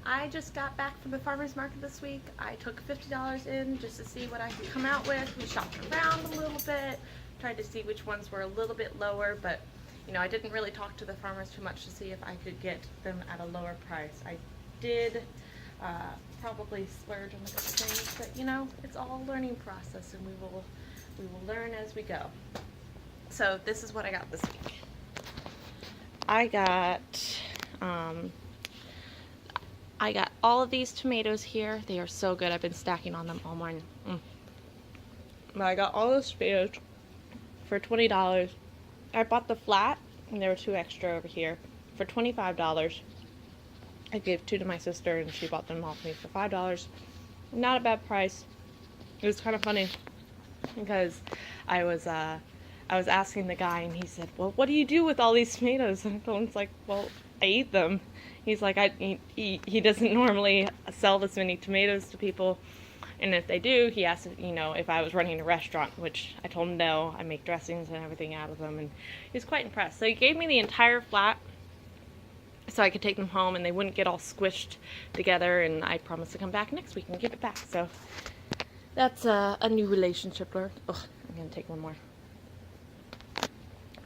I just got back from the farmer's market this week. I took $50 in just to see what I could come out with. We shopped around a little bit, tried to see which ones were a little bit lower, but you know, I didn't really talk to the farmers too much to see if I could get them at a lower price. I did probably splurge on a couple things, but you know, it's all a learning process, and we will learn as we go. So this is what I got this week. I got all of these tomatoes here. They are so good. I've been stacking on them all morning. But I got all those tomatoes for $20. I bought the flat, and there were 2 extra over here for $25. I gave 2 to my sister, and she bought them off me for $5. Not a bad price. It was kind of funny because I was asking the guy, and he said, "Well, what do you do with all these tomatoes?" And I was like, "Well, I eat them." He's like, he doesn't normally sell this many tomatoes to people, and if they do, he asked, you know, if I was running a restaurant, which I told him no. I make dressings and everything out of them, and he was quite impressed. So he gave me the entire flat so I could take them home and they wouldn't get all squished together, and I promised to come back next week and give it back. So that's a new relationship learned. Ugh, I'm gonna take one more.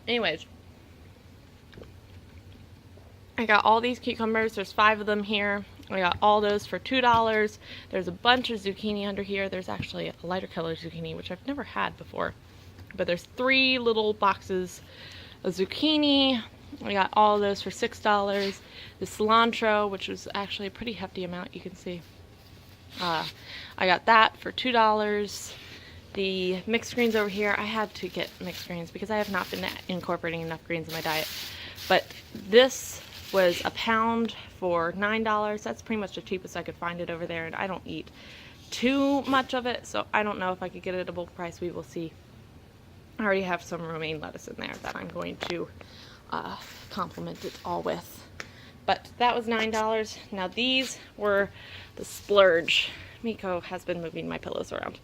Anyways, I got all these cucumbers. There's 5 of them here. I got all those for $2. There's a bunch of zucchini under here. There's actually a lighter color zucchini, which I've never had before. But there's 3 little boxes of zucchini. I got all of those for $6. The cilantro, which was actually a pretty hefty amount, you can see. I got that for $2. The mixed greens over here, I had to get mixed greens because I have not been incorporating enough greens in my diet. But this was a pound for $9. That's pretty much the cheapest I could find it over there, and I don't eat too much of it, so I don't know if I could get it at a bulk price. We will see. I already have some romaine lettuce in there that I'm going to complement it all with. But that was $9. Now these were the splurge. Miko has been moving my pillows around.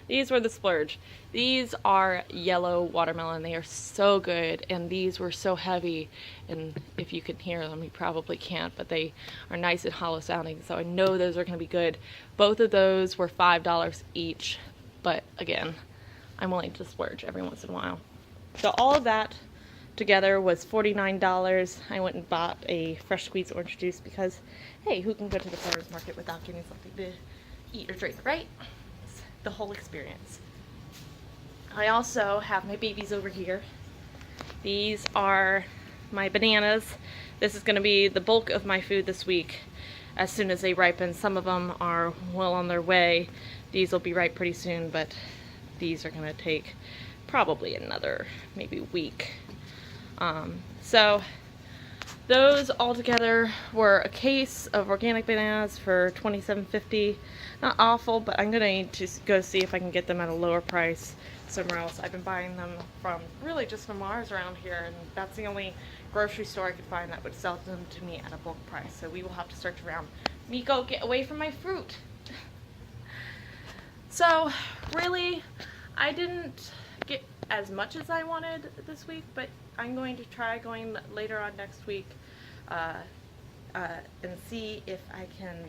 These were the splurge. These are yellow watermelon. They are so good, and these were so heavy, and if you can hear them, you probably can't, but they are nice and hollow sounding, so I know those are going to be good. Both of those were $5 each, but again, I'm willing to splurge every once in a while. So all of that together was $49. I went and bought a fresh squeezed orange juice because, hey, who can go to the farmer's market without getting something to eat or drink, right? It's the whole experience. I also have my babies over here. These are my bananas. This is going to be the bulk of my food this week as soon as they ripen. Some of them are well on their way. These will be ripe pretty soon, but these are going to take probably another maybe week. So those all together were a case of organic bananas for $27.50. Not awful, but I'm gonna need to go see if I can get them at a lower price somewhere else. I've been buying them from really just from Mars around here, and that's the only grocery store I could find that would sell them to me at a bulk price. So we will have to search around. Miko, get away from my fruit. So really, I didn't get as much as I wanted this week, but I'm going to try going later on next week and see if I can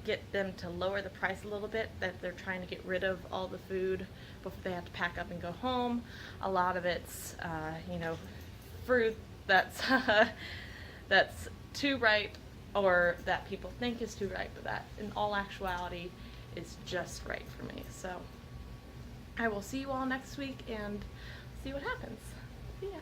get them to lower the price a little bit, that they're trying to get rid of all the food before they have to pack up and go home. A lot of it's, you know, fruit that's that's too ripe, or that people think is too ripe, but that in all actuality is just right for me. So I will see you all next week and see what happens. See ya.